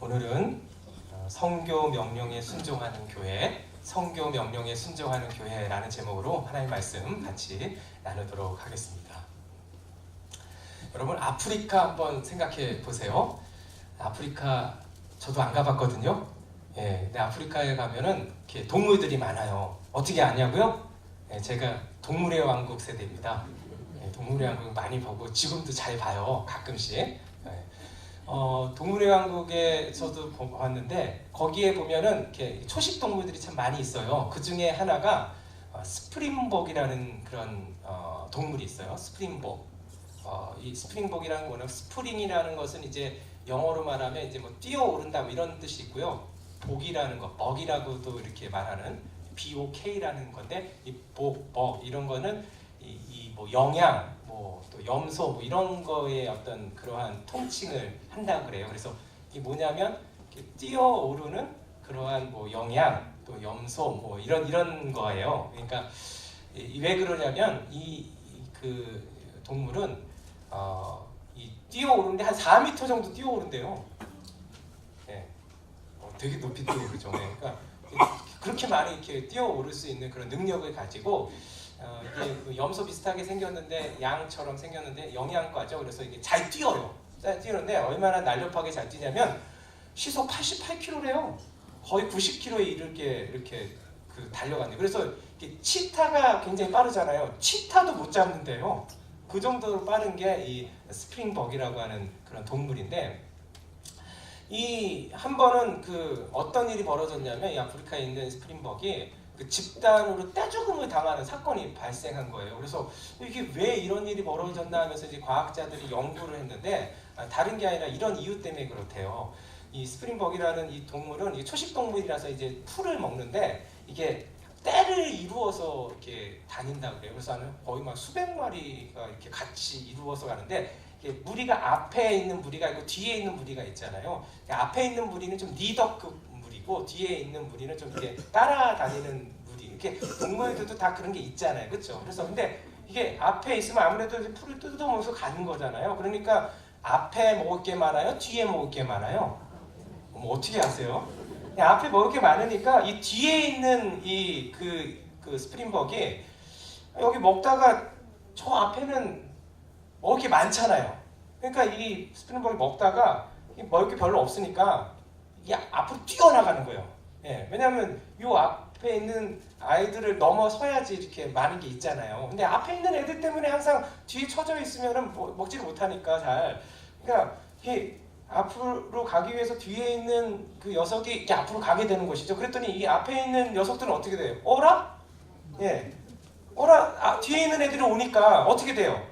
오늘은 성교 명령에 순종하는 교회, 성교 명령에 순종하는 교회라는 제목으로 하나님의 말씀 같이 나누도록 하겠습니다. 여러분, 아프리카 한번 생각해 보세요. 아프리카 저도 안 가봤거든요. 근데 아프리카에 가면은 이렇게 동물들이 많아요. 어떻게 아냐고요? 제가 동물의 왕국 세대입니다. 동물의 왕국 많이 보고 지금도 잘 봐요. 가끔씩. 동물의 왕국에서도 봤는데 거기에 보면은 이렇게 초식 동물들이 참 많이 있어요. 그 중에 하나가 스프링복이라는 그런 동물이 있어요. 스프링복. 이 스프링복이라는 거는 스프링이라는 것은 이제 영어로 말하면 이제 뭐 뛰어오른다 뭐 이런 뜻이 있고요. 복이라는 거, 먹이라고도 이렇게 말하는 BOK라는 건데 이 복, 먹 이런 거는 뭐 영양, 뭐 또 염소 뭐 이런 거에 어떤 그러한 통칭을 한다고 그래요. 그래서 이게 뭐냐면 이렇게 뛰어오르는 그러한 뭐 영양, 또 염소 뭐 이런 거예요. 그러니까 왜 그러냐면 그 동물은 이 뛰어오르는데 한 4m 정도 뛰어오른대요. 되게 높이 뛰어오르죠. 그러니까 그렇게 많이 이렇게 뛰어오를 수 있는 그런 능력을 가지고 이게 그 염소 비슷하게 생겼는데 양처럼 생겼는데 영양과죠. 그래서 이게 잘 뛰어요. 잘 뛰는데 얼마나 날렵하게 잘 뛰냐면 시속 88km래요. 거의 90km에 이렇게 달려간대요. 그래서 이게 치타가 굉장히 빠르잖아요. 치타도 못 잡는데요. 그 정도로 빠른 게 이 스프링벅이라고 하는 그런 동물인데. 한 번은 어떤 일이 벌어졌냐면 이 아프리카에 있는 스프링벅이 그 집단으로 떼죽음을 당하는 사건이 발생한 거예요. 그래서 이게 왜 이런 일이 벌어졌나 하면서 이제 과학자들이 연구를 했는데 다른 게 아니라 이런 이유 때문에 그렇대요. 이 스프링벅이라는 이 동물은 이 초식 동물이라서 이제 풀을 먹는데 이게 떼를 이루어서 이렇게 다닌다 그래요. 그래서 거의 막 수백 마리가 이렇게 같이 이루어서 가는데 무리가 앞에 있는 무리가 있고 뒤에 있는 무리가 있잖아요. 앞에 있는 무리는 좀 리더급 무리고 뒤에 있는 무리는 좀 이렇게 따라다니는 무리. 이렇게 동물들도 다 그런 게 있잖아요, 그렇죠? 그래서 근데 이게 앞에 있으면 아무래도 풀을 뜯어먹어서 가는 거잖아요. 그러니까 앞에 먹을 게 많아요, 뒤에 먹을 게 많아요. 뭐 어떻게 아세요? 앞에 먹을 게 많으니까 이 뒤에 있는 그 스프링벅이 여기 먹다가 저 앞에는 먹을 게 많잖아요. 그러니까 이 스프링벅이 먹다가 먹을 게 별로 없으니까 이게 앞으로 뛰어나가는 거예요. 왜냐하면 이 앞에 있는 아이들을 넘어서야지 이렇게 많은 게 있잖아요. 근데 앞에 있는 애들 때문에 항상 뒤에 처져 있으면은 먹지를 못하니까 잘. 그러니까 이게 앞으로 가기 위해서 뒤에 있는 그 녀석이 이렇게 앞으로 가게 되는 것이죠. 그랬더니 이 앞에 있는 녀석들은 어떻게 돼요? 어라? 어라? 뒤에 있는 애들이 오니까 어떻게 돼요?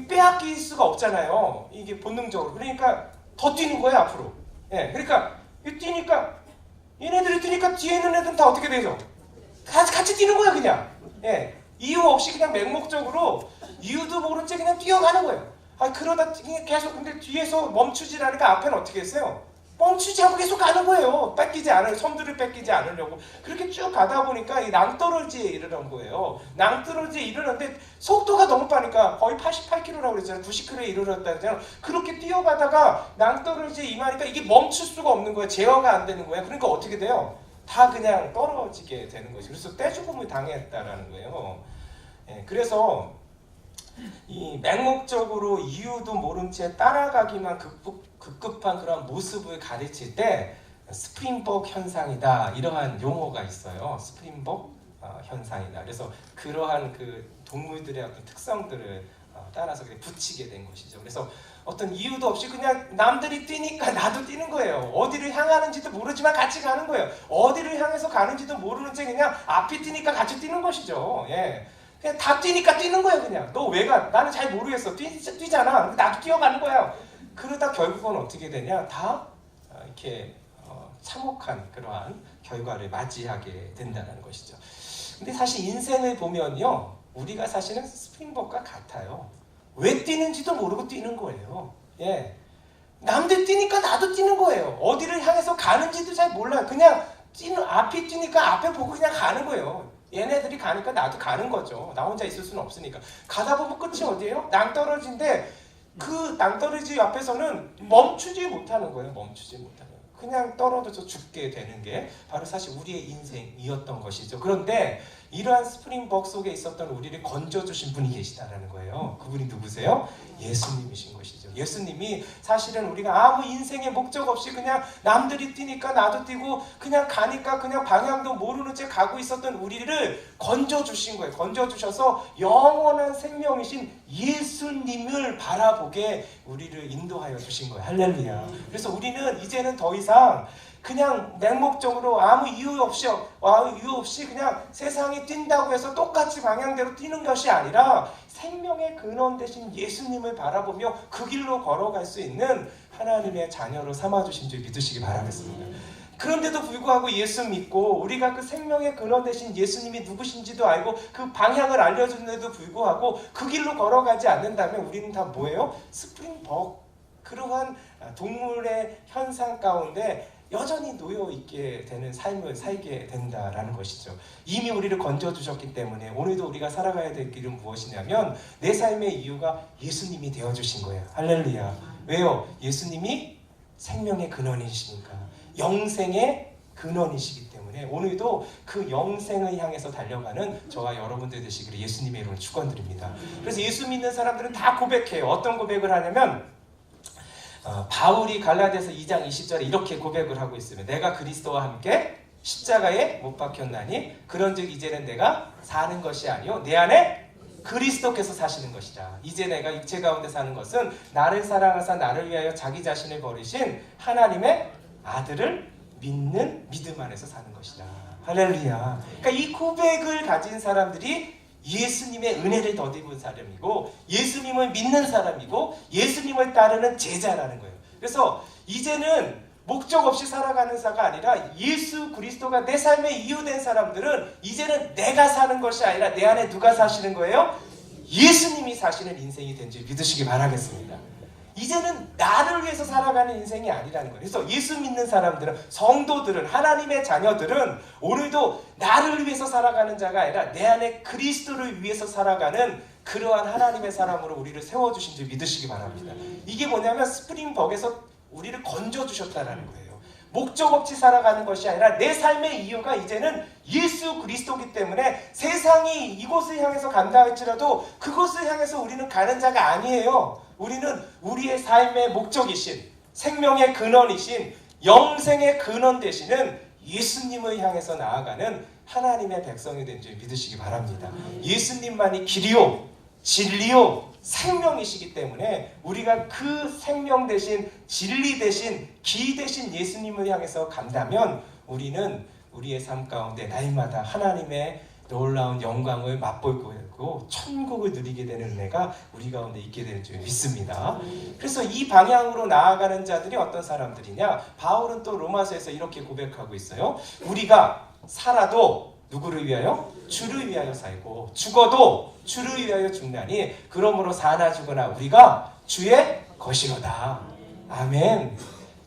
빼앗길 수가 없잖아요. 이게 본능적으로. 그러니까 더 뛰는 거예요, 앞으로. 그러니까 뛰니까 얘네들이 뛰니까 뒤에 있는 애들은 다 어떻게 되죠? 같이 뛰는 거예요, 그냥. 이유 없이 그냥 맹목적으로 이유도 모른 채 그냥 뛰어가는 거예요. 그러다 계속 근데 뒤에서 멈추질 않으니까 앞에는 어떻게 했어요? 멈추지 않고 계속 가는 거예요. 섬들을 뺏기지 않으려고. 그렇게 쭉 가다 보니까 이 낭떠러지에 이르는 거예요. 낭떠러지에 이르는데 속도가 너무 빠르니까 거의 88km라고 그랬잖아요. 90km에 이르렀다 그랬잖아요. 그렇게 뛰어가다가 낭떠러지에 임하니까 이게 멈출 수가 없는 거예요. 제어가 안 되는 거예요. 그러니까 어떻게 돼요? 다 그냥 떨어지게 되는 거죠. 그래서 떼죽음을 당했다라는 거예요. 그래서 이 맹목적으로 이유도 모른 채 따라가기만 급급한 그런 모습을 가르칠 때 스프링복 현상이다, 이러한 용어가 있어요. 스프링복 현상이다. 그래서 그러한 그 동물들의 어떤 특성들을 따라서 붙이게 된 것이죠. 그래서 어떤 이유도 없이 그냥 남들이 뛰니까 나도 뛰는 거예요. 어디를 향하는지도 모르지만 같이 가는 거예요. 어디를 향해서 가는지도 모르는 채 그냥 앞이 뛰니까 같이 뛰는 것이죠. 그냥 다 뛰니까 뛰는 거야. 그냥 너 왜 가? 나는 잘 모르겠어. 뛰잖아. 나도 뛰어가는 거야. 그러다 결국은 어떻게 되냐? 다 이렇게 참혹한 그러한 결과를 맞이하게 된다는 것이죠. 근데 사실 인생을 보면요, 우리가 사실은 스프링복과 같아요. 왜 뛰는지도 모르고 뛰는 거예요. 남들 뛰니까 나도 뛰는 거예요. 어디를 향해서 가는지도 잘 몰라요. 그냥 앞이 뛰니까 앞에 보고 그냥 가는 거예요. 얘네들이 가니까 나도 가는 거죠. 나 혼자 있을 수는 없으니까. 가다 보면 끝이 어디예요? 낭떠러지인데 그 낭떠러지 앞에서는 멈추지 못하는 거예요. 멈추지 못하는 거예요. 그냥 떨어져서 죽게 되는 게 바로 사실 우리의 인생이었던 것이죠. 그런데 이러한 스프링벅 속에 있었던 우리를 건져주신 분이 계시다라는 거예요. 그분이 누구세요? 예수님이신 것이죠. 예수님이 사실은 우리가 아무 인생의 목적 없이 그냥 남들이 뛰니까 나도 뛰고 그냥 가니까 그냥 방향도 모르는 채 가고 있었던 우리를 건져주신 거예요. 건져주셔서 영원한 생명이신 예수님을 바라보게 우리를 인도하여 주신 거예요. 할렐루야. 그래서 우리는 이제는 더 이상 그냥 맹목적으로 아무 이유 없이 그냥 세상이 뛴다고 해서 똑같이 방향대로 뛰는 것이 아니라 생명의 근원 되신 예수님을 바라보며 그 길로 걸어갈 수 있는 하나님의 자녀로 삼아주신 줄 믿으시기 바라겠습니다. 그런데도 불구하고 예수 믿고 우리가 그 생명의 근원 되신 예수님이 누구신지도 알고 그 방향을 알려주는데도 불구하고 그 길로 걸어가지 않는다면 우리는 다 뭐예요? 스프링벅, 그러한 동물의 현상 가운데 여전히 놓여있게 되는 삶을 살게 된다라는 것이죠. 이미 우리를 건져주셨기 때문에 오늘도 우리가 살아가야 될 길은 무엇이냐면 내 삶의 이유가 예수님이 되어주신 거예요. 할렐루야. 왜요? 예수님이 생명의 근원이시니까, 영생의 근원이시기 때문에 오늘도 그 영생을 향해서 달려가는 저와 여러분들 되시기를 예수님의 이름으로 축원드립니다. 그래서 예수 믿는 사람들은 다 고백해요. 어떤 고백을 하냐면 바울이 갈라디아서 2장 20절에 이렇게 고백을 하고 있으면 내가 그리스도와 함께 십자가에 못 박혔나니 그런즉 이제는 내가 사는 것이 아니요 내 안에 그리스도께서 사시는 것이다. 이제 내가 육체 가운데 사는 것은 나를 사랑하사 나를 위하여 자기 자신을 버리신 하나님의 아들을 믿는 믿음 안에서 사는 것이다. 할렐루야. 그러니까 이 고백을 가진 사람들이 예수님의 은혜를 덧입은 사람이고 예수님을 믿는 사람이고 예수님을 따르는 제자라는 거예요. 그래서 이제는 목적 없이 살아가는 자가 아니라 예수 그리스도가 내 삶의 이유 된 사람들은 이제는 내가 사는 것이 아니라 내 안에 누가 사시는 거예요? 예수님이 사시는 인생이 된 줄 믿으시기 바라겠습니다. 이제는 나를 위해서 살아가는 인생이 아니라는 거예요. 그래서 예수 믿는 사람들은, 성도들은, 하나님의 자녀들은 오늘도 나를 위해서 살아가는 자가 아니라 내 안에 그리스도를 위해서 살아가는 그러한 하나님의 사람으로 우리를 세워주신 줄 믿으시기 바랍니다. 이게 뭐냐면 스프링벅에서 우리를 건져주셨다는 거예요. 목적 없이 살아가는 것이 아니라 내 삶의 이유가 이제는 예수 그리스도이기 때문에 세상이 이곳을 향해서 간다 할지라도 그곳을 향해서 우리는 가는 자가 아니에요. 우리는 우리의 삶의 목적이신, 생명의 근원이신, 영생의 근원 되시는 예수님을 향해서 나아가는 하나님의 백성이 된 줄 믿으시기 바랍니다. 예수님만이 길이요, 진리요, 생명이시기 때문에 우리가 그 생명 대신, 진리 대신, 기 대신 예수님을 향해서 간다면 우리는 우리의 삶 가운데 날마다 하나님의 놀라운 영광을 맛볼 거고 천국을 누리게 되는 은혜가 우리 가운데 있게 되는 줄 믿습니다. 그래서 이 방향으로 나아가는 자들이 어떤 사람들이냐? 바울은 또 로마서에서 이렇게 고백하고 있어요. 우리가 살아도 누구를 위하여? 주를 위하여 살고 죽어도 주를 위하여 죽나니 그러므로 사나 죽으나 우리가 주의 것이로다. 아멘.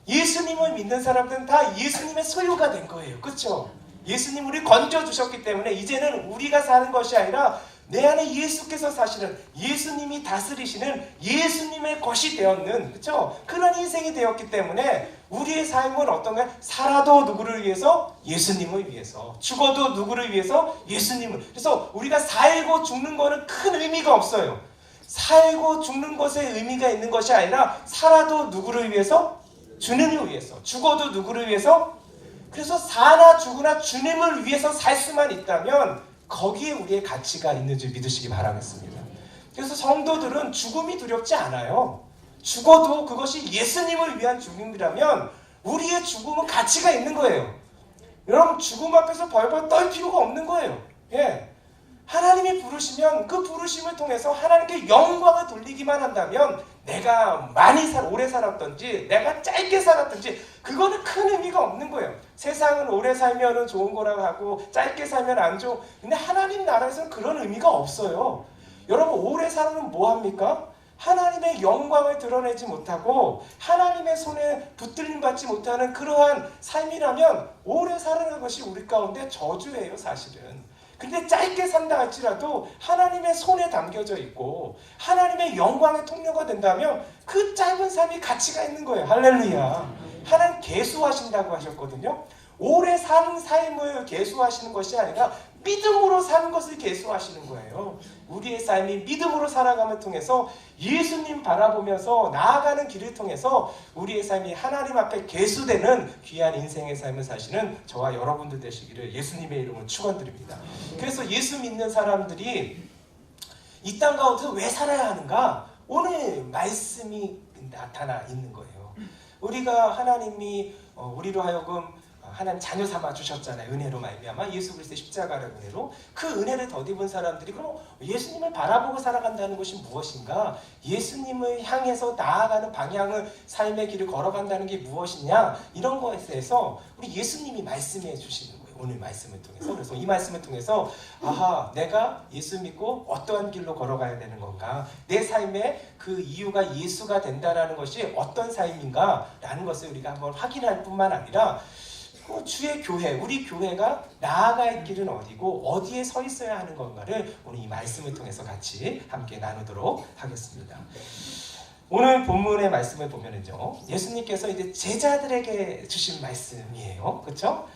예수님을 믿는 사람들은 다 예수님의 소유가 된 거예요. 그렇죠? 예수님 우리 건져주셨기 때문에 이제는 우리가 사는 것이 아니라 내 안에 예수께서 사시는, 예수님이 다스리시는 예수님의 것이 되었는, 그렇죠? 그런 인생이 되었기 때문에 우리의 삶은 어떤가요? 살아도 누구를 위해서? 예수님을 위해서. 죽어도 누구를 위해서? 예수님을. 그래서 우리가 살고 죽는 거는 큰 의미가 없어요. 살고 죽는 것에 의미가 있는 것이 아니라 살아도 누구를 위해서? 주님을 위해서. 죽어도 누구를 위해서? 그래서 사나 죽으나 주님을 위해서 살 수만 있다면 거기에 우리의 가치가 있는 줄 믿으시기 바라겠습니다. 그래서 성도들은 죽음이 두렵지 않아요. 죽어도 그것이 예수님을 위한 죽음이라면 우리의 죽음은 가치가 있는 거예요. 여러분 죽음 앞에서 벌벌 떨 필요가 없는 거예요. 예. 하나님이 부르시면 그 부르심을 통해서 하나님께 영광을 돌리기만 한다면 내가 오래 살았든지 내가 짧게 살았든지 그거는 큰 의미가 없는 거예요. 세상은 오래 살면 좋은 거라고 하고 짧게 살면 안 좋고, 근데 하나님 나라에서는 그런 의미가 없어요. 여러분 오래 살면 뭐합니까? 하나님의 영광을 드러내지 못하고 하나님의 손에 붙들림 받지 못하는 그러한 삶이라면 오래 사는 것이 우리 가운데 저주예요, 사실은. 근데 짧게 산다 할지라도 하나님의 손에 담겨져 있고 하나님의 영광의 통로가 된다면 그 짧은 삶이 가치가 있는 거예요. 할렐루야. 하나님 계수하신다고 하셨거든요. 오래 산 삶을 계수하시는 것이 아니라 믿음으로 사는 것을 계수하시는 거예요. 우리의 삶이 믿음으로 살아감을 통해서 예수님 바라보면서 나아가는 길을 통해서 우리의 삶이 하나님 앞에 계수되는 귀한 인생의 삶을 사시는 저와 여러분들 되시기를 예수님의 이름으로 축원드립니다. 그래서 예수 믿는 사람들이 이 땅 가운데서 왜 살아야 하는가? 오늘 말씀이 나타나 있는 거예요. 우리가 하나님이 우리로 하여금 하나님 자녀 삼아 주셨잖아요. 은혜로 말미암아 예수 그리스도의 십자가의 은혜로. 그 은혜를 덧입은 사람들이 그럼 예수님을 바라보고 살아간다는 것이 무엇인가? 예수님을 향해서 나아가는 방향을 삶의 길을 걸어간다는 게 무엇이냐? 이런 것에 대해서 우리 예수님이 말씀해 주시는 거예요. 오늘 말씀을 통해서. 그래서 이 말씀을 통해서 아하, 내가 예수 믿고 어떠한 길로 걸어가야 되는 건가? 내 삶의 그 이유가 예수가 된다라는 것이 어떤 삶인가? 라는 것을 우리가 한번 확인할 뿐만 아니라 주의 교회, 우리 교회가 나아갈 길은 어디고 어디에 서 있어야 하는 건가를 오늘 이 말씀을 통해서 같이 함께 나누도록 하겠습니다. 오늘 본문의 말씀을 보면은요, 예수님께서 이제 제자들에게 주신 말씀이에요, 그렇죠?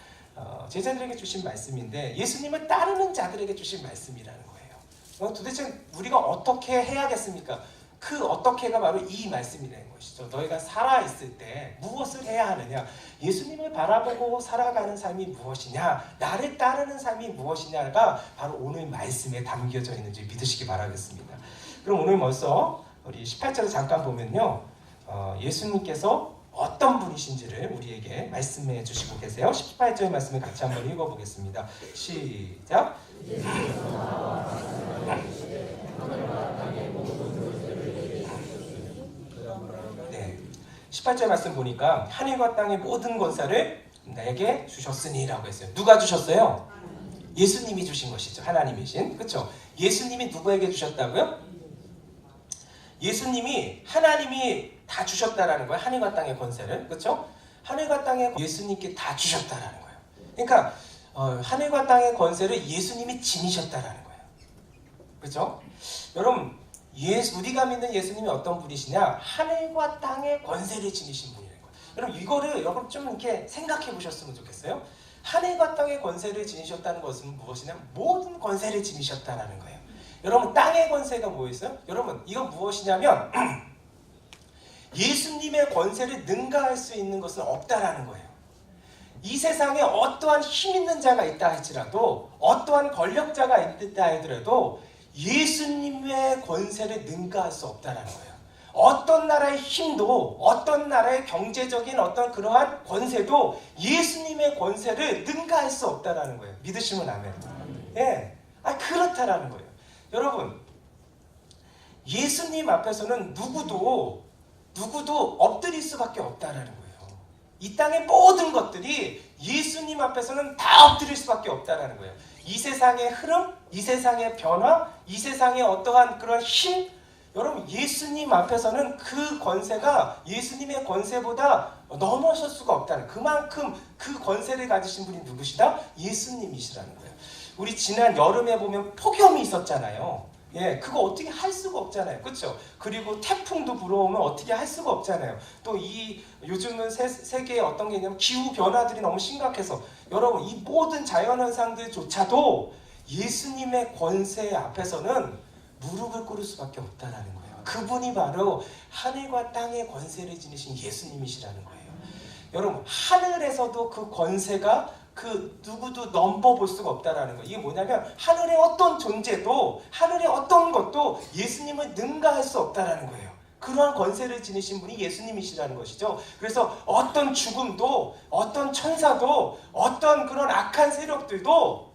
제자들에게 주신 말씀인데 예수님을 따르는 자들에게 주신 말씀이라는 거예요. 도대체 우리가 어떻게 해야겠습니까? 그 어떻게가 바로 이 말씀이라는 것이죠. 너희가 살아있을 때 무엇을 해야 하느냐? 예수님을 바라보고 살아가는 삶이 무엇이냐? 나를 따르는 삶이 무엇이냐가 바로 오늘 말씀에 담겨져 있는지 믿으시기 바라겠습니다. 그럼 오늘 벌써 우리 18절을 잠깐 보면요, 예수님께서 어떤 분이신지를 우리에게 말씀해 주시고 계세요. 18절 말씀을 같이 한번 읽어보겠습니다. 시작. 네, 18절 말씀 보니까 하늘과 땅의 모든 권세를 내게 주셨으니라고 했어요. 누가 주셨어요? 예수님이 주신 것이죠. 하나님이신, 그렇죠? 예수님이 누구에게 주셨다고요? 예수님이, 하나님이 다 주셨다라는 거예요. 하늘과 땅의 권세를, 그렇죠? 하늘과 땅의 예수님께 다 주셨다라는 거예요. 그러니까 하늘과 땅의 권세를 예수님이 지니셨다라는 거예요. 그렇죠? 여러분, 우리가 믿는 예수님이 어떤 분이시냐? 하늘과 땅의 권세를 지니신 분이라는 거예요. 여러분, 이거를 여러분 좀 이렇게 생각해 보셨으면 좋겠어요. 하늘과 땅의 권세를 지니셨다는 것은 무엇이냐? 모든 권세를 지니셨다라는 거예요. 여러분, 땅의 권세가 뭐였어요? 여러분, 이건 무엇이냐면 예수님의 권세를 능가할 수 있는 것은 없다라는 거예요. 이 세상에 어떠한 힘 있는 자가 있다 할지라도, 어떠한 권력자가 있다 하더라도 예수님의 권세를 능가할 수 없다라는 거예요. 어떤 나라의 힘도, 어떤 나라의 경제적인 어떤 그러한 권세도 예수님의 권세를 능가할 수 없다라는 거예요. 믿으시면 아멘. 예, 그렇다라는 거예요. 여러분, 예수님 앞에서는 누구도 엎드릴 수밖에 없다라는 거예요. 이 땅의 모든 것들이 예수님 앞에서는 다 엎드릴 수밖에 없다라는 거예요. 이 세상의 흐름, 이 세상의 변화, 이 세상의 어떠한 그런 힘, 여러분, 예수님 앞에서는 그 권세가 예수님의 권세보다 넘어설 수가 없다는, 그만큼 그 권세를 가지신 분이 누구시다? 예수님이시라는 거예요. 우리 지난 여름에 보면 폭염이 있었잖아요. 예, 그거 어떻게 할 수가 없잖아요. 그렇죠? 그리고 태풍도 불어오면 어떻게 할 수가 없잖아요. 또 요즘은 세계에 어떤 게 있냐면 기후 변화들이 너무 심각해서 여러분, 이 모든 자연현상들조차도 예수님의 권세 앞에서는 무릎을 꿇을 수밖에 없다라는 거예요. 그분이 바로 하늘과 땅의 권세를 지니신 예수님이시라는 거예요. 여러분, 하늘에서도 그 권세가 누구도 넘버볼 수가 없다라는 거예요. 이게 뭐냐면 하늘의 어떤 존재도, 하늘의 어떤 것도 예수님을 능가할 수 없다라는 거예요. 그러한 권세를 지니신 분이 예수님이시라는 것이죠. 그래서 어떤 죽음도, 어떤 천사도, 어떤 그런 악한 세력들도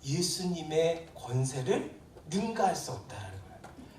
예수님의 권세를 능가할 수 없다라는 거예요.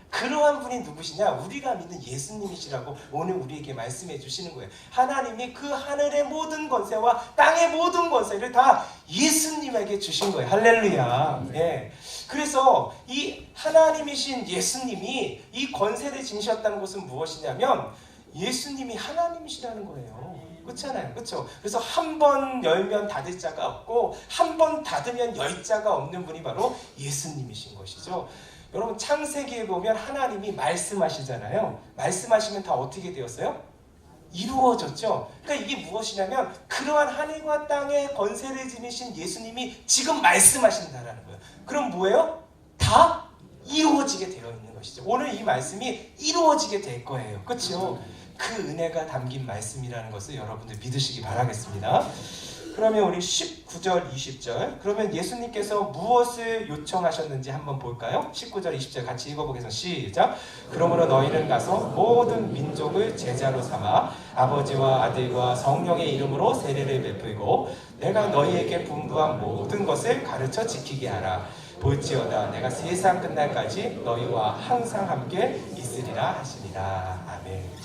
그러한 분이 누구시냐? 우리가 믿는 예수님이시라고 오늘 우리에게 말씀해 주시는 거예요. 하나님이 그 하늘의 모든 권세와 땅의 모든 권세를 다 예수님에게 주신 거예요. 할렐루야. 예. 그래서 이 하나님이신 예수님이 이 권세를 지니셨다는 것은 무엇이냐면 예수님이 하나님이시라는 거예요. 그렇잖아요. 그렇죠? 그래서 한 번 열면 닫을 자가 없고 한 번 닫으면 열 자가 없는 분이 바로 예수님이신 것이죠. 여러분, 창세기에 보면 하나님이 말씀하시잖아요. 말씀하시면 다 어떻게 되었어요? 이루어졌죠. 그러니까 이게 무엇이냐면 그러한 하늘과 땅의 권세를 지니신 예수님이 지금 말씀하신다라는 거예요. 그럼 뭐예요? 다 이루어지게 되어 있는 것이죠. 오늘 이 말씀이 이루어지게 될 거예요. 그렇죠? 그 은혜가 담긴 말씀이라는 것을 여러분들 믿으시기 바라겠습니다. 그러면 우리 19절, 20절. 그러면 예수님께서 무엇을 요청하셨는지 한번 볼까요? 19절, 20절 같이 읽어보겠습니다. 시작. 그러므로 너희는 가서 모든 민족을 제자로 삼아 아버지와 아들과 성령의 이름으로 세례를 베풀고 내가 너희에게 분부한 모든 것을 가르쳐 지키게 하라. 볼지어다 내가 세상 끝날까지 너희와 항상 함께 있으리라 하시니라. 아멘.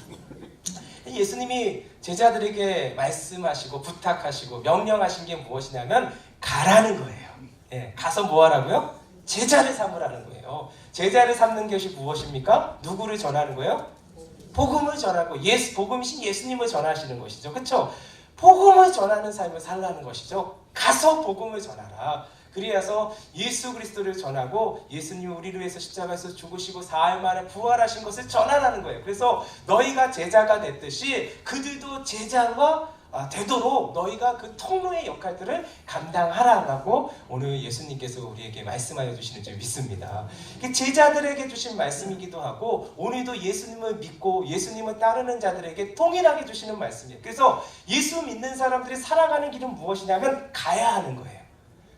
예수님이 제자들에게 말씀하시고 부탁하시고 명령하신 게 무엇이냐면 가라는 거예요. 예, 가서 뭐 하라고요? 제자를 삼으라는 거예요. 제자를 삼는 것이 무엇입니까? 누구를 전하는 거예요? 복음을 전하고 복음이신 예수님을 전하시는 것이죠. 그렇죠? 복음을 전하는 삶을 살라는 것이죠. 가서 복음을 전하라. 그리하서 예수 그리스도를 전하고 예수님이 우리를 위해서 십자가에서 죽으시고 사흘 만에 부활하신 것을 전하라는 거예요. 그래서 너희가 제자가 됐듯이 그들도 제자가 되도록 너희가 그 통로의 역할들을 감당하라고 오늘 예수님께서 우리에게 말씀하여 주시는 줄 믿습니다. 제자들에게 주신 말씀이기도 하고 오늘도 예수님을 믿고 예수님을 따르는 자들에게 동일하게 주시는 말씀이에요. 그래서 예수 믿는 사람들이 살아가는 길은 무엇이냐면 가야 하는 거예요.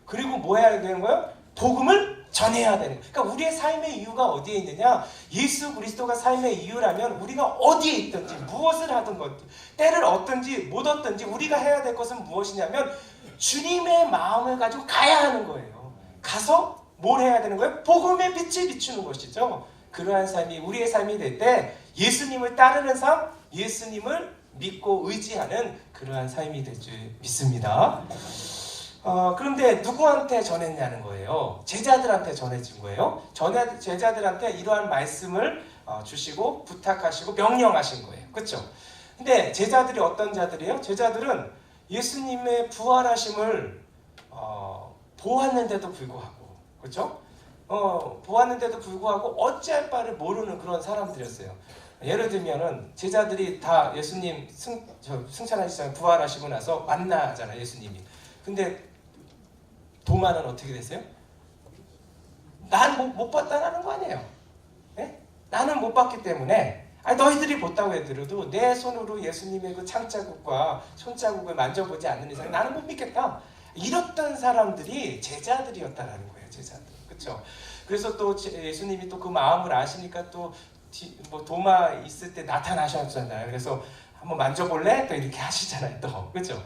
그리고 뭐 해야 되는 거예요? 복음을 전해야 되는 거예요. 그러니까 우리의 삶의 이유가 어디에 있느냐? 예수 그리스도가 삶의 이유라면 우리가 어디에 있든지 무엇을 하든 것 때를 얻든지 못 얻든지 우리가 해야 될 것은 무엇이냐면 주님의 마음을 가지고 가야 하는 거예요. 가서 뭘 해야 되는 거예요? 복음의 빛을 비추는 것이죠. 그러한 삶이 우리의 삶이 될 때 예수님을 따르는 삶, 예수님을 믿고 의지하는 그러한 삶이 될 줄 믿습니다. 그런데 누구한테 전했냐는 거예요. 제자들한테 전해진 거예요. 제자들한테 이러한 말씀을 주시고 부탁하시고 명령하신 거예요. 그렇죠? 근데 제자들이 어떤 자들이에요? 제자들은 예수님의 부활하심을 보았는데도 불구하고, 그렇죠? 보았는데도 불구하고 어찌할 바를 모르는 그런 사람들이었어요. 예를 들면은 제자들이 다 예수님 승천하시잖아요. 부활하시고 나서 만나잖아요, 예수님이. 근데 도마는 어떻게 됐어요? 난 못 봤다라는 거 아니에요. 네? 나는 못 봤기 때문에 너희들이 봤다고 해도 내 손으로 예수님의 그 창자국과 손자국을 만져보지 않는 이상 나는 못 믿겠다. 이랬던 사람들이 제자들이었다라는 거예요. 제자들. 그렇죠? 그래서 또 예수님이 또 그 마음을 아시니까 또 뭐 도마 있을 때 나타나셨잖아요. 그래서 한번 만져볼래? 또 이렇게 하시잖아요. 또 그렇죠?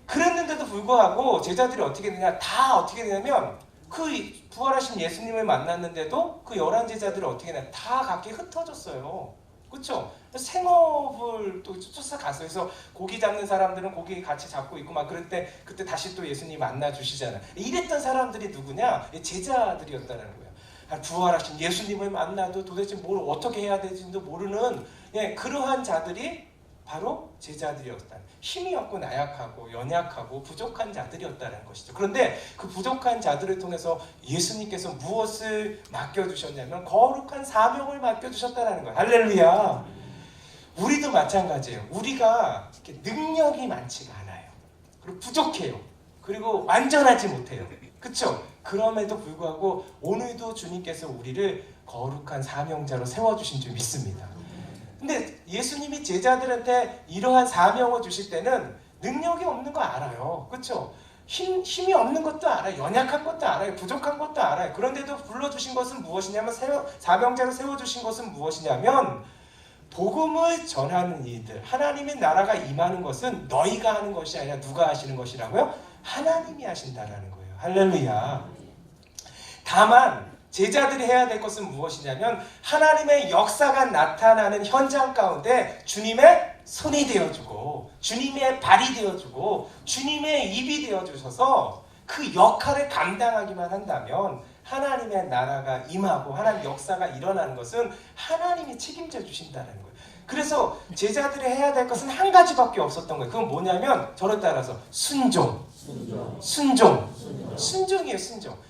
그랬는데도 불구하고 제자들이 어떻게 되냐? 다 어떻게 되냐면 그 부활하신 예수님을 만났는데도 그 11제자들이 어떻게 되냐? 다 각기 흩어졌어요. 그렇죠? 생업을 또 쫓아갔어요. 그래서 고기 잡는 사람들은 고기 같이 잡고 있고 막 그럴 때 그때 다시 또 예수님 만나 주시잖아요. 이랬던 사람들이 누구냐? 제자들이었다는 거예요. 부활하신 예수님을 만나도 도대체 뭘 어떻게 해야 될지도 모르는 그러한 자들이 바로 제자들이었다. 힘이 없고 나약하고 연약하고 부족한 자들이었다는 것이죠. 그런데 그 부족한 자들을 통해서 예수님께서 무엇을 맡겨주셨냐면 거룩한 사명을 맡겨주셨다는 거예요. 할렐루야. 우리도 마찬가지예요. 우리가 능력이 많지가 않아요. 그리고 부족해요. 그리고 완전하지 못해요. 그렇죠? 그럼에도 불구하고 오늘도 주님께서 우리를 거룩한 사명자로 세워주신 줄 믿습니다. 근데 예수님이 제자들한테 이러한 사명을 주실 때는 능력이 없는 거 알아요. 그렇죠? 힘이 없는 것도 알아요. 연약한 것도 알아요. 부족한 것도 알아요. 그런데도 불러주신 것은 무엇이냐면 사명자로 세워주신 것은 무엇이냐면 복음을 전하는 일들, 하나님의 나라가 임하는 것은 너희가 하는 것이 아니라 누가 하시는 것이라고요? 하나님이 하신다라는 거예요. 할렐루야. 다만 제자들이 해야 될 것은 무엇이냐면 하나님의 역사가 나타나는 현장 가운데 주님의 손이 되어주고 주님의 발이 되어주고 주님의 입이 되어주셔서 그 역할을 감당하기만 한다면 하나님의 나라가 임하고 하나님의 역사가 일어나는 것은 하나님이 책임져 주신다는 거예요. 그래서 제자들이 해야 될 것은 한 가지밖에 없었던 거예요. 그건 뭐냐면 저를 따라서 순종이에요. 순종.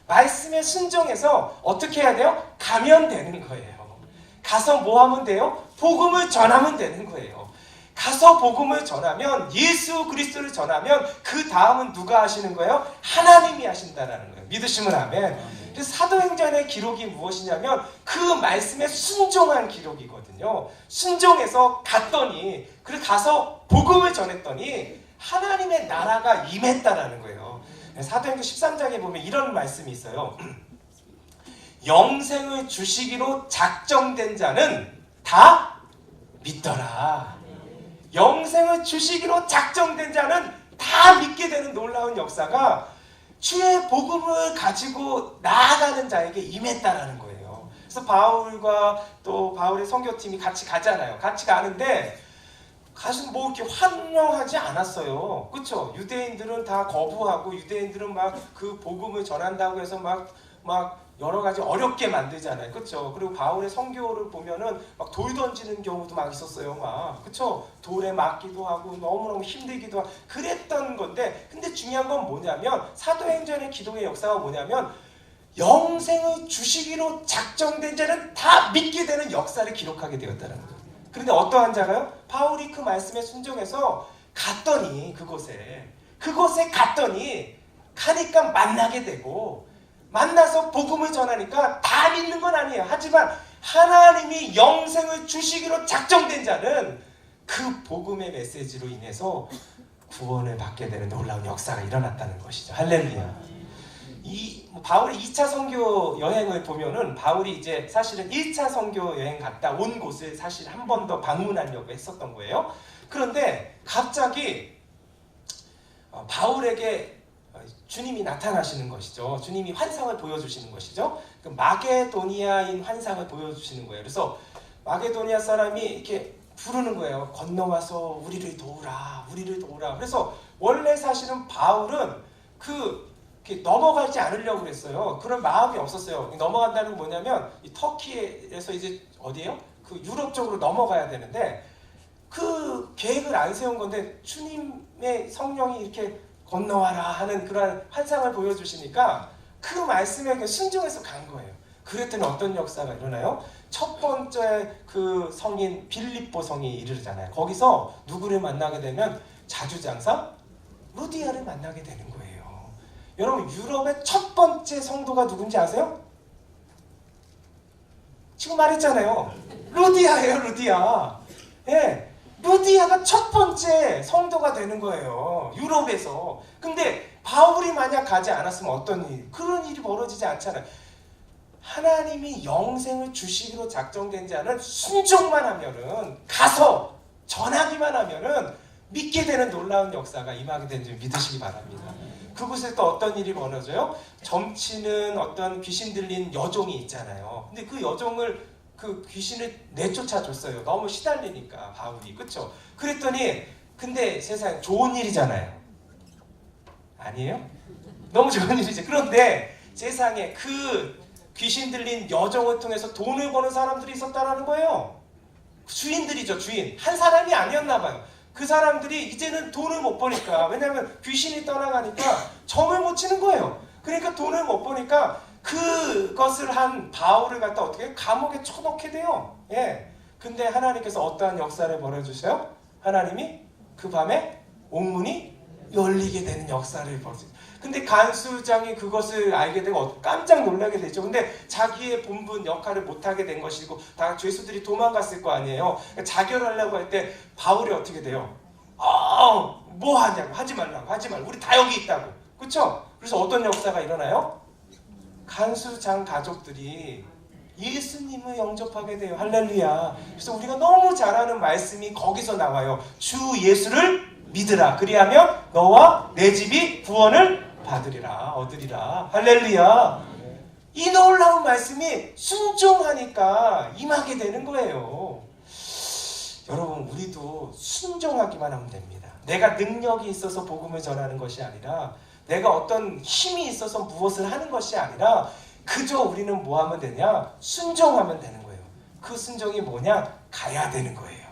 말씀에 순종해서 어떻게 해야 돼요? 가면 되는 거예요. 가서 뭐 하면 돼요? 복음을 전하면 되는 거예요. 가서 복음을 전하면, 예수 그리스도를 전하면 그 다음은 누가 하시는 거예요? 하나님이 하신다라는 거예요. 믿으시면 아멘. 그래서 사도행전의 기록이 무엇이냐면 그 말씀에 순종한 기록이거든요. 순종해서 갔더니, 그리고 가서 복음을 전했더니 하나님의 나라가 임했다라는 거예요. 사도행전 13장에 보면 이런 말씀이 있어요. 영생을 주시기로 작정된 자는 다 믿더라. 영생을 주시기로 작정된 자는 다 믿게 되는 놀라운 역사가 주의 복음을 가지고 나아가는 자에게 임했다라는 거예요. 그래서 바울과 또 바울의 선교팀이 같이 가잖아요. 같이 가는데 가서 뭐 이렇게 환영하지 않았어요. 그렇죠? 유대인들은 다 거부하고, 유대인들은 막 그 복음을 전한다고 해서 막 여러 가지 어렵게 만들잖아요. 그렇죠? 그리고 바울의 선교를 보면은 막 돌 던지는 경우도 막 있었어요. 막, 그렇죠? 돌에 맞기도 하고 너무너무 힘들기도 하고 그랬던 건데, 근데 중요한 건 뭐냐면 사도행전의 기독의 역사가 뭐냐면 영생을 주시기로 작정된 자는 다 믿게 되는 역사를 기록하게 되었다는 거예요. 그런데 어떠한 자가요? 바울이 그 말씀에 순종해서 갔더니, 그곳에 갔더니 가니까 만나게 되고, 만나서 복음을 전하니까 다 믿는 건 아니에요. 하지만 하나님이 영생을 주시기로 작정된 자는 그 복음의 메시지로 인해서 구원을 받게 되는 놀라운 역사가 일어났다는 것이죠. 할렐루야. 바울의 2차 선교 여행을 보면은 바울이 이제 사실은 1차 선교 여행 갔다 온 곳을 사실 한 번 더 방문하려고 했었던 거예요. 그런데 갑자기 바울에게 주님이 나타나시는 것이죠. 주님이 환상을 보여주시는 것이죠. 그 마게도니아인 환상을 보여주시는 거예요. 그래서 마게도니아 사람이 이렇게 부르는 거예요. 건너와서 우리를 도우라, 우리를 도우라. 그래서 원래 사실은 바울은 이렇게 넘어가지 않으려고 그랬어요. 그런 마음이 없었어요. 넘어간다는 건 뭐냐면 이 터키에서 이제 어디예요? 그 유럽 쪽으로 넘어가야 되는데 그 계획을 안 세운 건데 주님의 성령이 이렇게 건너와라 하는 그런 환상을 보여주시니까 그 말씀에 순종해서 간 거예요. 그랬더니 어떤 역사가 일어나요? 첫 번째 그 성인 빌립보 성이 이르잖아요. 거기서 누구를 만나게 되면 자주장사 루디아를 만나게 되는 거예요. 여러분, 유럽의 첫 번째 성도가 누군지 아세요? 지금 말했잖아요. 루디아예요, 루디아. 예. 루디아가 첫 번째 성도가 되는 거예요. 유럽에서. 근데 바울이 만약 가지 않았으면 어떤 일? 그런 일이 벌어지지 않잖아요. 하나님이 영생을 주시기로 작정된 자는 순종만 하면은, 가서 전하기만 하면은 믿게 되는 놀라운 역사가 임하게 되는 줄 믿으시기 바랍니다. 그곳에 또 어떤 일이 벌어져요? 점치는 어떤 귀신 들린 여종이 있잖아요. 근데 그 여종을 그 귀신을 내쫓아줬어요. 너무 시달리니까 바울이. 그렇죠? 그랬더니 근데 세상에 좋은 일이잖아요. 아니에요? 너무 좋은 일이죠. 그런데 세상에 그 귀신 들린 여종을 통해서 돈을 버는 사람들이 있었다라는 거예요. 주인들이죠, 주인. 한 사람이 아니었나 봐요. 그 사람들이 이제는 돈을 못 버니까, 왜냐하면 귀신이 떠나가니까 점을 못 치는 거예요. 그러니까 돈을 못 버니까 그것을 한 바울을 갖다 어떻게 감옥에 쳐넣게 돼요. 예. 근데 하나님께서 어떠한 역사를 벌여주세요? 하나님이 그 밤에 옥문이 열리게 되는 역사를 벌여주세요. 근데 간수장이 그것을 알게 되고 깜짝 놀라게 되죠. 근데 자기의 본분 역할을 못하게 된 것이고 다 죄수들이 도망갔을 거 아니에요. 자결하려고 할 때 바울이 어떻게 돼요? 뭐 하냐고, 하지 말라고, 하지 말고, 우리 다 여기 있다고. 그렇죠? 그래서 어떤 역사가 일어나요? 간수장 가족들이 예수님을 영접하게 돼요. 할렐루야. 그래서 우리가 너무 잘 아는 말씀이 거기서 나와요. 주 예수를 믿으라. 그리하면 너와 내 집이 구원을 받으리라, 얻으리라. 할렐루야. 이 놀라운 말씀이 순종하니까 임하게 되는 거예요. 여러분, 우리도 순종하기만 하면 됩니다. 내가 능력이 있어서 복음을 전하는 것이 아니라, 내가 어떤 힘이 있어서 무엇을 하는 것이 아니라, 그저 우리는 뭐 하면 되냐? 순종하면 되는 거예요. 그 순종이 뭐냐? 가야 되는 거예요.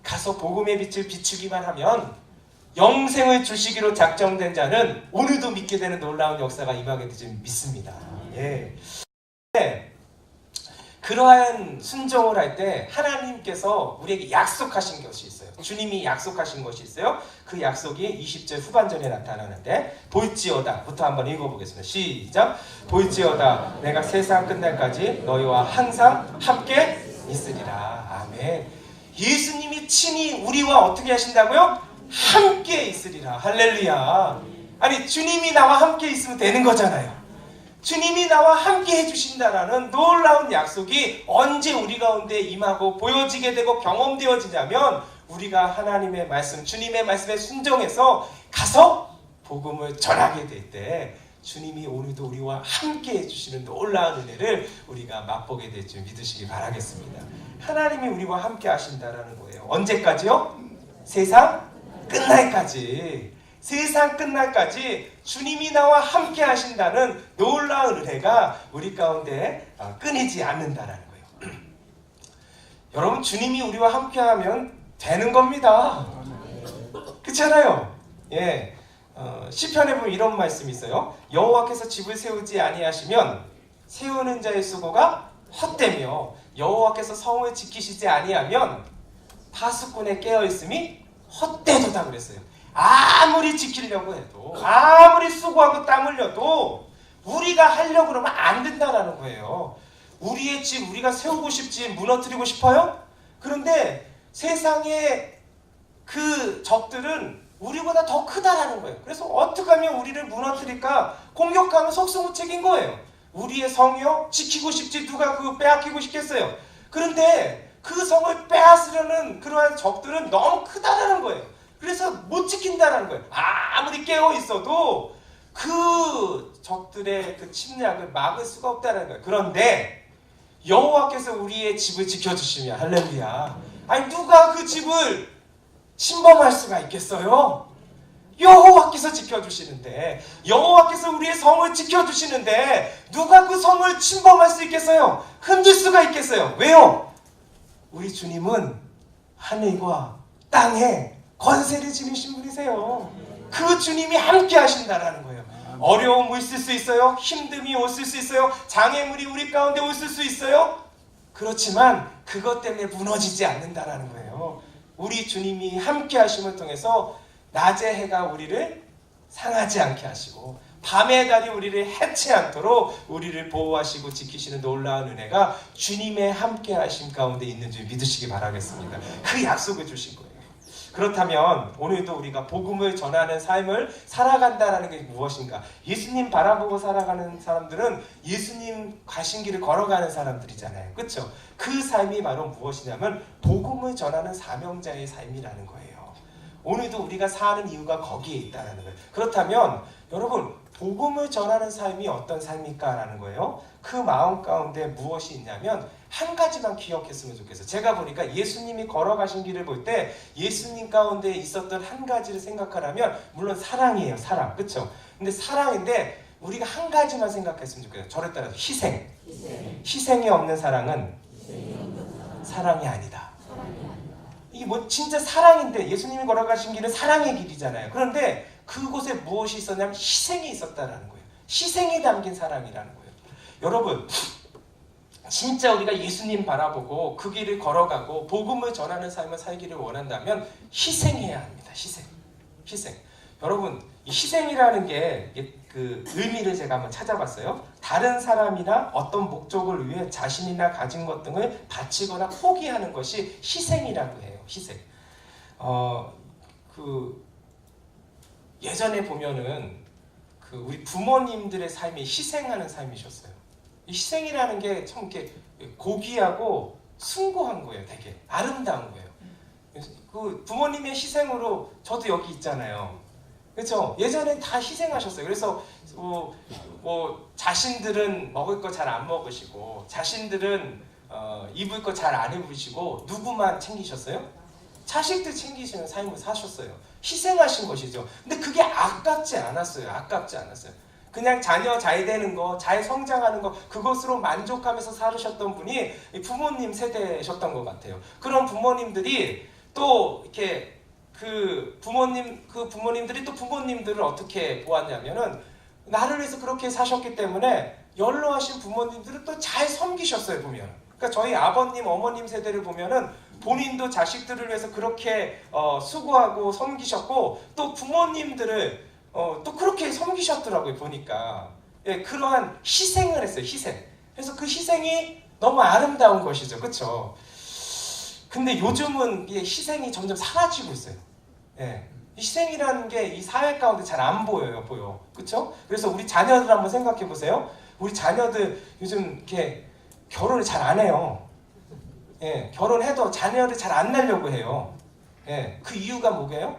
가서 복음의 빛을 비추기만 하면 영생을 주시기로 작정된 자는 오늘도 믿게 되는 놀라운 역사가 임하게 되지 믿습니다. 예. 그러한 순종을 할 때 하나님께서 우리에게 약속하신 것이 있어요. 주님이 약속하신 것이 있어요. 그 약속이 20절 후반절에 나타나는데 볼지어다부터 한번 읽어보겠습니다. 시작. 볼지어다 내가 세상 끝날까지 너희와 항상 함께 있으리라. 아멘. 예수님이 친히 우리와 어떻게 하신다고요? 함께 있으리라. 할렐루야. 아니 주님이 나와 함께 있으면 되는 거잖아요. 주님이 나와 함께 해주신다라는 놀라운 약속이 언제 우리 가운데 임하고 보여지게 되고 경험되어지냐면 우리가 하나님의 말씀, 주님의 말씀에 순종해서 가서 복음을 전하게 될 때 주님이 오늘도 우리와 함께 해주시는 놀라운 은혜를 우리가 맛보게 될 줄 믿으시기 바라겠습니다. 하나님이 우리와 함께 하신다라는 거예요. 언제까지요? 세상 끝날까지. 세상 끝날까지 주님이 나와 함께 하신다는 놀라운 은혜가 우리 가운데 끊이지 않는다라는 거예요. 여러분 주님이 우리와 함께하면 되는 겁니다. 그렇잖아요. 예, 시편에 보면 이런 말씀이 있어요. 여호와께서 집을 세우지 아니하시면 세우는 자의 수고가 헛되며 여호와께서 성을 지키시지 아니하면 파수꾼의 깨어있음이 헛되도다 그랬어요. 아무리 지키려고 해도 아무리 수고하고 땀 흘려도 우리가 하려고 그러면 안 된다는 거예요. 우리의 집 우리가 세우고 싶지 무너뜨리고 싶어요? 그런데 세상의 그 적들은 우리보다 더 크다라는 거예요. 그래서 어떻게 하면 우리를 무너뜨릴까 공격하면 속수무책인 거예요. 우리의 성이요? 지키고 싶지 누가 그거 빼앗기고 싶겠어요. 그런데 그 성을 빼앗으려는 그러한 적들은 너무 크다라는 거예요. 그래서 못 지킨다는 거예요. 아무리 깨어 있어도 그 적들의 그 침략을 막을 수가 없다는 거예요. 그런데 여호와께서 우리의 집을 지켜주시면 할렐루야. 아니 누가 그 집을 침범할 수가 있겠어요? 여호와께서 지켜주시는데 여호와께서 우리의 성을 지켜주시는데 누가 그 성을 침범할 수 있겠어요? 흔들 수가 있겠어요? 왜요? 우리 주님은 하늘과 땅에 권세를 지니신 분이세요. 그 주님이 함께 하신다라는 거예요. 어려움이 있을 수 있어요. 힘듦이 있을 수 있어요. 장애물이 우리 가운데 있을 수 있어요. 그렇지만 그것 때문에 무너지지 않는다라는 거예요. 우리 주님이 함께 하심을 통해서 낮의 해가 우리를 상하지 않게 하시고 밤의 달이 우리를 해치 않도록 우리를 보호하시고 지키시는 놀라운 은혜가 주님의 함께 하심 가운데 있는 줄 믿으시기 바라겠습니다. 그 약속을 주신 거예요. 그렇다면 오늘도 우리가 복음을 전하는 삶을 살아간다는 게 무엇인가? 예수님 바라보고 살아가는 사람들은 예수님 가신 길을 걸어가는 사람들이잖아요. 그렇죠? 그 삶이 바로 무엇이냐면 복음을 전하는 사명자의 삶이라는 거예요. 오늘도 우리가 사는 이유가 거기에 있다는 거예요. 그렇다면 여러분 복음을 전하는 삶이 어떤 삶일까라는 거예요. 그 마음 가운데 무엇이 있냐면 한 가지만 기억했으면 좋겠어요. 제가 보니까 예수님이 걸어가신 길을 볼 때 예수님 가운데 있었던 한 가지를 생각하라면 물론 사랑이에요. 사랑. 그렇죠? 근데 사랑인데 우리가 한 가지만 생각했으면 좋겠어요. 저를 따라서 희생. 희생이 없는 사랑은 사랑이 아니다. 이게 뭐 진짜 사랑인데 예수님이 걸어가신 길은 사랑의 길이잖아요. 그런데 그곳에 무엇이 있었냐면 희생이 있었다라는 거예요. 희생이 담긴 사랑이라는 거예요. 여러분 진짜 우리가 예수님 바라보고 그 길을 걸어가고 복음을 전하는 삶을 살기를 원한다면 희생해야 합니다. 희생. 여러분 이 희생이라는 게 그 의미를 제가 한번 찾아봤어요. 다른 사람이나 어떤 목적을 위해 자신이나 가진 것 등을 바치거나 포기하는 것이 희생이라고 해요. 희생. 예전에 보면은 그 우리 부모님들의 삶이 희생하는 삶이셨어요. 이 희생이라는 게 참 이렇게 고귀하고 숭고한 거예요. 되게 아름다운 거예요. 그 부모님의 희생으로 저도 여기 있잖아요. 그렇죠? 예전엔 다 희생하셨어요. 그래서 자신들은 먹을 거 잘 안 먹으시고 자신들은 입을 거 잘 안 입으시고 누구만 챙기셨어요? 자식들 챙기시는 삶을 사셨어요. 희생하신 것이죠. 근데 그게 아깝지 않았어요. 그냥 자녀 잘 되는 거, 잘 성장하는 거 그것으로 만족하면서 살으셨던 분이 부모님 세대셨던 것 같아요. 그런 부모님들이 또 이렇게 부모님들이 또 부모님들을 어떻게 보았냐면은 나를 위해서 그렇게 사셨기 때문에 연로하신 부모님들을 또 잘 섬기셨어요. 보면 그러니까 저희 아버님, 어머님 세대를 보면은 본인도 자식들을 위해서 그렇게 수고하고 섬기셨고 또 부모님들을 또 그렇게 섬기셨더라고요. 보니까 예, 그러한 희생을 했어요. 희생. 그래서 그 희생이 너무 아름다운 것이죠. 그렇죠? 근데 요즘은 이 희생이 점점 사라지고 있어요. 예. 희생이라는 게 이 사회 가운데 잘 안 보여요. 그렇죠? 그래서 우리 자녀들 한번 생각해 보세요. 우리 자녀들 요즘 이렇게 결혼을 잘 안 해요. 예, 결혼해도 자녀를 잘 안 낳으려고 해요. 예, 그 이유가 뭐게요?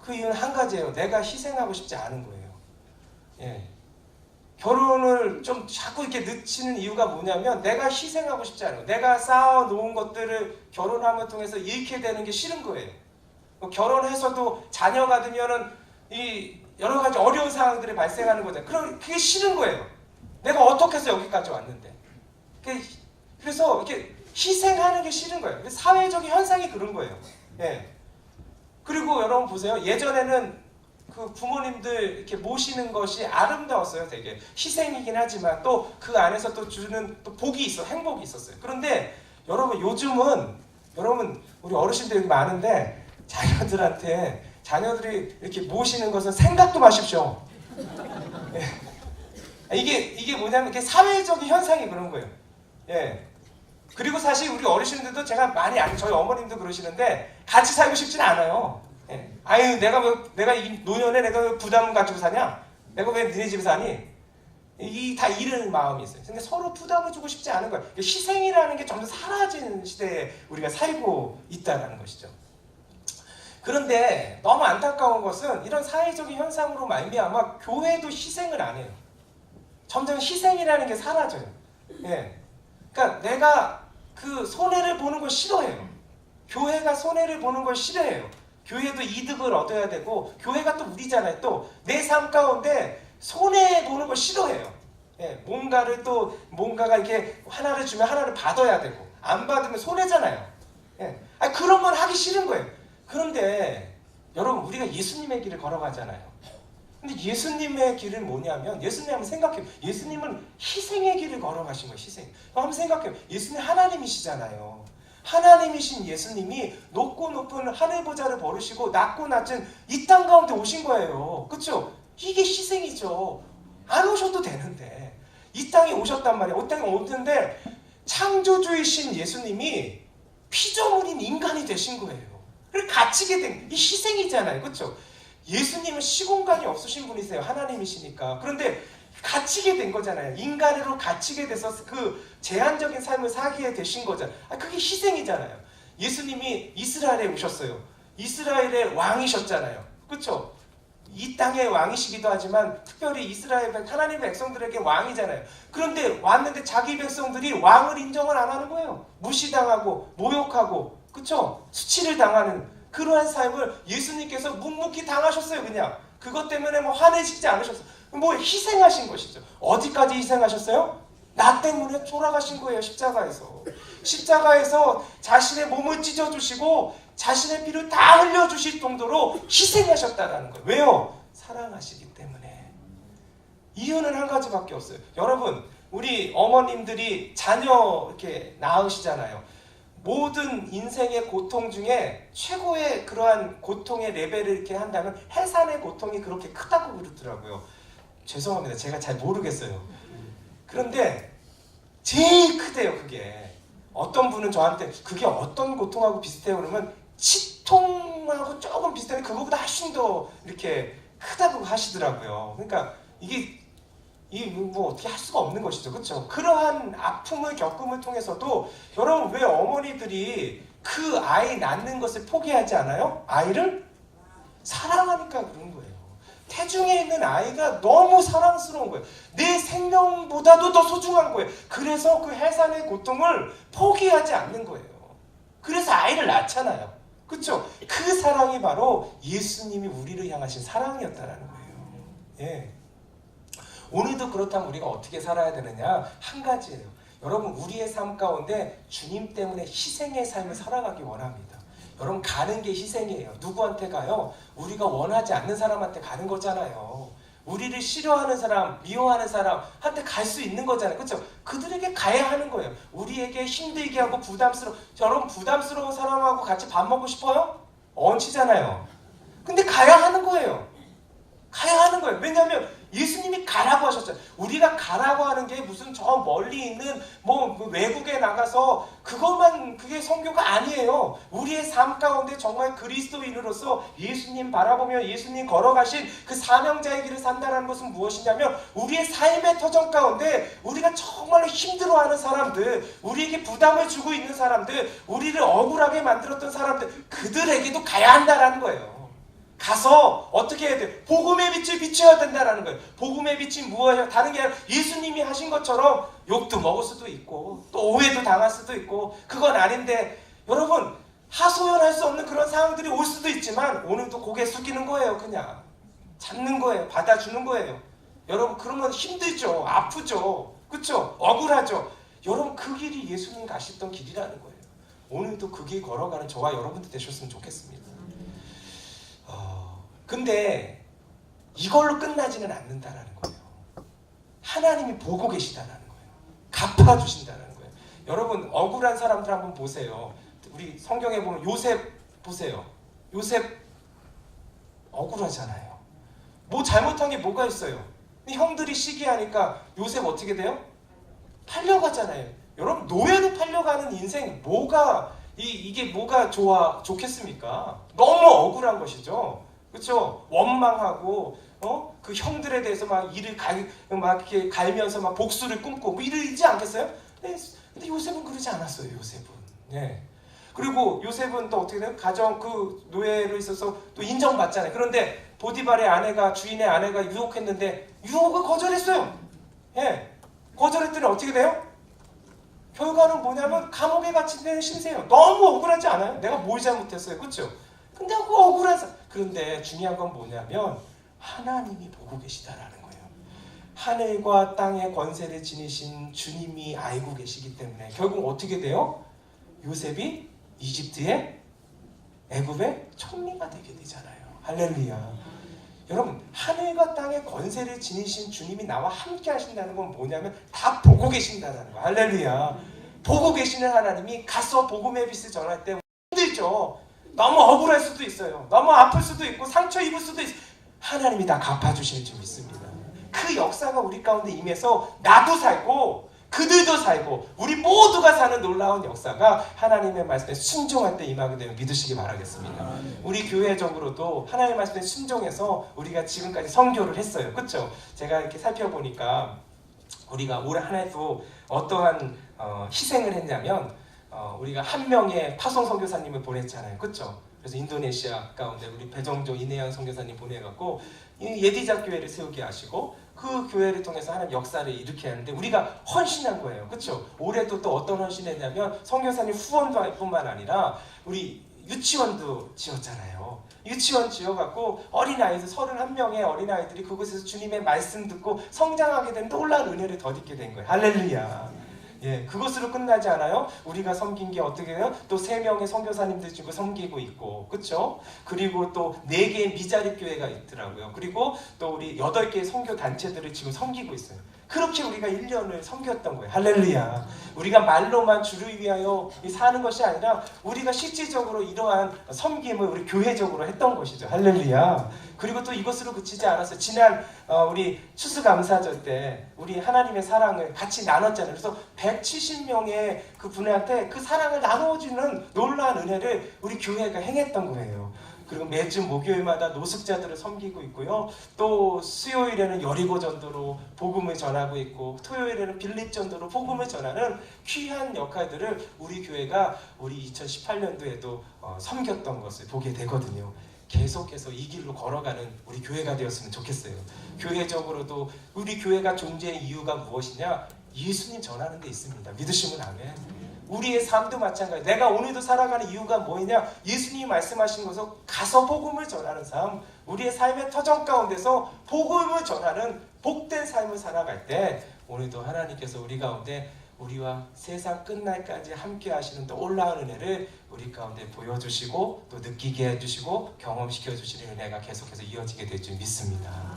그 이유는 한 가지예요. 내가 희생하고 싶지 않은 거예요. 예, 결혼을 좀 자꾸 이렇게 늦추는 이유가 뭐냐면 내가 희생하고 싶지 않아요. 내가 쌓아놓은 것들을 결혼함을 통해서 잃게 되는 게 싫은 거예요. 결혼해서도 자녀가 되면은 이 여러 가지 어려운 상황들이 발생하는 거잖아요. 그럼 그게 싫은 거예요. 내가 어떻게 해서 여기까지 왔는데. 그래서 이렇게 희생하는 게 싫은 거예요. 사회적인 현상이 그런 거예요. 예. 그리고 여러분 보세요. 예전에는 그 부모님들 이렇게 모시는 것이 아름다웠어요. 되게 희생이긴 하지만 또 그 안에서 또 주는 또 복이 있어, 행복이 있었어요. 그런데 여러분 요즘은 여러분 우리 어르신들 여기 많은데 자녀들이 이렇게 모시는 것은 생각도 마십시오. 예. 이게 뭐냐면 이게 사회적인 현상이 그런 거예요. 예. 그리고 사실 우리 어르신들도 제가 많이 저희 어머님도 그러시는데 같이 살고 싶진 않아요. 예. 아유 내가 이 노년에 내가 왜 부담 가지고 사냐? 내가 왜 니네 집에 사니? 다 이런 마음이 있어요. 근데 서로 부담을 주고 싶지 않은 거예요. 희생이라는 게 점점 사라지는 시대에 우리가 살고 있다는 것이죠. 그런데 너무 안타까운 것은 이런 사회적인 현상으로 말미암아 교회도 희생을 안 해요. 점점 희생이라는 게 사라져요. 예. 그러니까 내가 그 손해를 보는 걸 싫어해요. 교회가 손해를 보는 걸 싫어해요. 교회도 이득을 얻어야 되고 교회가 또 우리잖아요. 또 내 삶 가운데 손해 보는 걸 싫어해요. 예. 뭔가가 이렇게 하나를 주면 하나를 받아야 되고 안 받으면 손해잖아요. 예. 그런 건 하기 싫은 거예요. 그런데 여러분 우리가 예수님의 길을 걸어가잖아요. 근데 예수님의 길은 뭐냐면 예수님 한번 생각해요. 예수님은 희생의 길을 걸어가신 거예요. 희생. 한번 생각해요. 예수님 하나님이시잖아요. 하나님이신 예수님이 높고 높은 하늘 보좌를 버리시고 낮고 낮은 이 땅 가운데 오신 거예요. 그렇죠? 이게 희생이죠. 안 오셔도 되는데 이 땅에 오셨단 말이에요. 이 땅에 오는데 창조주이신 예수님이 피조물인 인간이 되신 거예요. 그걸 갇히게 된 이 희생이잖아요. 그렇죠? 예수님은 시공간이 없으신 분이세요. 하나님이시니까. 그런데 갇히게 된 거잖아요. 인간으로 갇히게 돼서 그 제한적인 삶을 살게 되신 거잖아요. 그게 희생이잖아요. 예수님이 이스라엘에 오셨어요. 이스라엘의 왕이셨잖아요. 그렇죠? 이 땅의 왕이시기도 하지만 특별히 이스라엘 하나님의 백성들에게 왕이잖아요. 그런데 왔는데 자기 백성들이 왕을 인정을 안 하는 거예요. 무시당하고 모욕하고 그렇죠? 수치를 당하는 그러한 삶을 예수님께서 묵묵히 당하셨어요. 그냥 그것 때문에 화내시지 않으셨어요. 희생하신 것이죠. 어디까지 희생하셨어요? 나 때문에 돌아가신 거예요. 십자가에서 자신의 몸을 찢어주시고 자신의 피를 다 흘려주실 정도로 희생하셨다는 거예요. 왜요? 사랑하시기 때문에. 이유는 한 가지밖에 없어요. 여러분 우리 어머님들이 자녀 이렇게 낳으시잖아요. 모든 인생의 고통 중에 최고의 그러한 고통의 레벨을 이렇게 한다면 해산의 고통이 그렇게 크다고 그러더라고요. 죄송합니다. 제가 잘 모르겠어요. 그런데 제일 크대요. 그게. 어떤 분은 저한테 그게 어떤 고통하고 비슷해요? 그러면 치통하고 조금 비슷한데 그거보다 훨씬 더 이렇게 크다고 하시더라고요. 그러니까 이게 어떻게 할 수가 없는 것이죠. 그렇죠? 그러한 아픔을 겪음을 통해서도 여러분 왜 어머니들이 그 아이 낳는 것을 포기하지 않아요? 아이를 사랑하니까 그런 거예요. 태중에 있는 아이가 너무 사랑스러운 거예요. 내 생명보다도 더 소중한 거예요. 그래서 그 해산의 고통을 포기하지 않는 거예요. 그래서 아이를 낳잖아요. 그렇죠? 그 사랑이 바로 예수님이 우리를 향하신 사랑이었다라는 거예요. 예. 오늘도 그렇다면 우리가 어떻게 살아야 되느냐? 한 가지예요. 여러분 우리의 삶 가운데 주님 때문에 희생의 삶을 살아가기 원합니다. 여러분 가는 게 희생이에요. 누구한테 가요? 우리가 원하지 않는 사람한테 가는 거잖아요. 우리를 싫어하는 사람, 미워하는 사람한테 갈 수 있는 거잖아요. 그렇죠? 그들에게 가야 하는 거예요. 우리에게 힘들게 하고 여러분 부담스러운 사람하고 같이 밥 먹고 싶어요? 얹히잖아요. 근데 가야 하는 거예요. 가야 하는 거예요. 왜냐하면 예수님이 가라고 하셨잖아요. 우리가 가라고 하는 게 무슨 저 멀리 있는 뭐 외국에 나가서 그게 선교가 아니에요. 우리의 삶 가운데 정말 그리스도인으로서 예수님 바라보며 예수님 걸어가신 그 사명자의 길을 산다는 것은 무엇이냐면 우리의 삶의 터전 가운데 우리가 정말로 힘들어하는 사람들, 우리에게 부담을 주고 있는 사람들, 우리를 억울하게 만들었던 사람들, 그들에게도 가야 한다는 거예요. 가서 어떻게 해야 돼? 복음의 빛을 비춰야 된다는 거예요. 복음의 빛이 무엇이야? 다른 게 아니라 예수님이 하신 것처럼 욕도 먹을 수도 있고 또 오해도 당할 수도 있고 그건 아닌데 여러분 하소연할 수 없는 그런 상황들이 올 수도 있지만 오늘도 고개 숙이는 거예요. 그냥 잡는 거예요. 받아주는 거예요. 여러분 그러면 힘들죠. 아프죠. 그렇죠? 억울하죠. 여러분 그 길이 예수님 가셨던 길이라는 거예요. 오늘도 그 길 걸어가는 저와 여러분들 되셨으면 좋겠습니다. 근데 이걸로 끝나지는 않는다라는 거예요. 하나님이 보고 계시다라는 거예요. 갚아주신다라는 거예요. 여러분 억울한 사람들 한번 보세요. 우리 성경에 보면 요셉 보세요. 요셉 억울하잖아요. 뭐 잘못한 게 뭐가 있어요? 형들이 시기하니까 요셉 어떻게 돼요? 팔려가잖아요. 여러분 노예로 팔려가는 인생 이게 뭐가 좋겠습니까? 너무 억울한 것이죠. 그렇죠? 원망하고 그 형들에 대해서 막 이렇게 갈면서 막 복수를 꿈꾸고 뭐 이러지 않겠어요? 근데 요셉은 그러지 않았어요. 요셉은. 예. 그리고 요셉은 또 어떻게 돼요? 가정 그 노예로 있어서 또 인정받잖아요. 그런데 보디발의 주인의 아내가 유혹했는데 유혹을 거절했어요. 예. 거절했더니 어떻게 돼요? 결과는 뭐냐면 감옥에 갇힌 신세예요. 너무 억울하지 않아요? 내가 뭘 잘못했어요. 그렇죠? 근데 그 억울한 그런데 중요한 건 뭐냐면 하나님이 보고 계시다라는 거예요. 하늘과 땅의 권세를 지니신 주님이 알고 계시기 때문에 결국 어떻게 돼요? 요셉이 애굽의 총리가 되게 되잖아요. 할렐루야. 여러분 하늘과 땅의 권세를 지니신 주님이 나와 함께 하신다는 건 뭐냐면 다 보고 계신다는 거예요. 할렐루야. 보고 계시는 하나님이 가서 복음의 빛을 전할 때 힘들죠. 너무 억울할 수도 있어요. 너무 아플 수도 있고 상처 입을 수도 있어요. 하나님이 다 갚아주실 줄 믿습니다. 그 역사가 우리 가운데 임해서 나도 살고 그들도 살고 우리 모두가 사는 놀라운 역사가 하나님의 말씀에 순종할 때 임하게 되면 믿으시기 바라겠습니다. 우리 교회적으로도 하나님의 말씀에 순종해서 우리가 지금까지 선교를 했어요. 그렇죠? 제가 이렇게 살펴보니까 우리가 올 한 해도 어떠한 희생을 했냐면 우리가 한 명의 파송 선교사님을 보냈잖아요. 그렇죠? 그래서 인도네시아 가운데 우리 배정조 이내영 선교사님 보내갖고 예디자 교회를 세우게 하시고 그 교회를 통해서 하나님 역사를 일으켜야 하는데 우리가 헌신한 거예요. 그렇죠? 올해도 또 어떤 헌신했냐면 선교사님 후원도 할 뿐만 아니라 우리 유치원도 지었잖아요. 유치원 지어갖고 어린아이들 31명의 어린아이들이 그곳에서 주님의 말씀 듣고 성장하게 된 놀라운 은혜를 덧입게 된 거예요. 할렐루야. 예, 그것으로 끝나지 않아요. 우리가 섬긴 게 어떻게 해요? 또 3명의 선교사님들 지금 섬기고 있고, 그렇죠? 그리고 또 4개의 미자립 교회가 있더라고요. 그리고 또 우리 8개의 선교 단체들을 지금 섬기고 있어요. 그렇게 우리가 1년을 섬겼던 거예요. 할렐루야. 우리가 말로만 주를 위하여 사는 것이 아니라 우리가 실질적으로 이러한 섬김을 우리 교회적으로 했던 것이죠. 할렐루야. 그리고 또 이것으로 그치지 않았어요. 지난 우리 추수감사절 때 우리 하나님의 사랑을 같이 나눴잖아요. 그래서 170명의 그 분한테 그 사랑을 나눠주는 놀라운 은혜를 우리 교회가 행했던 거예요. 그리고 매주 목요일마다 노숙자들을 섬기고 있고요. 또 수요일에는 여리고 전도로 복음을 전하고 있고 토요일에는 빌립 전도로 복음을 전하는 귀한 역할들을 우리 교회가 우리 2018년도에도 섬겼던 것을 보게 되거든요. 계속해서 이 길로 걸어가는 우리 교회가 되었으면 좋겠어요. 교회적으로도 우리 교회가 존재의 이유가 무엇이냐? 예수님 전하는 데 있습니다. 믿으시면 아멘. 우리의 삶도 마찬가지. 내가 오늘도 살아가는 이유가 뭐냐? 예수님이 말씀하신 것을 가서 복음을 전하는 삶, 우리의 삶의 터전 가운데서 복음을 전하는 복된 삶을 살아갈 때 오늘도 하나님께서 우리 가운데 우리와 세상 끝날까지 함께 하시는 놀라운 은혜를 우리 가운데 보여주시고 또 느끼게 해주시고 경험시켜 주시는 은혜가 계속해서 이어지게 될 줄 믿습니다.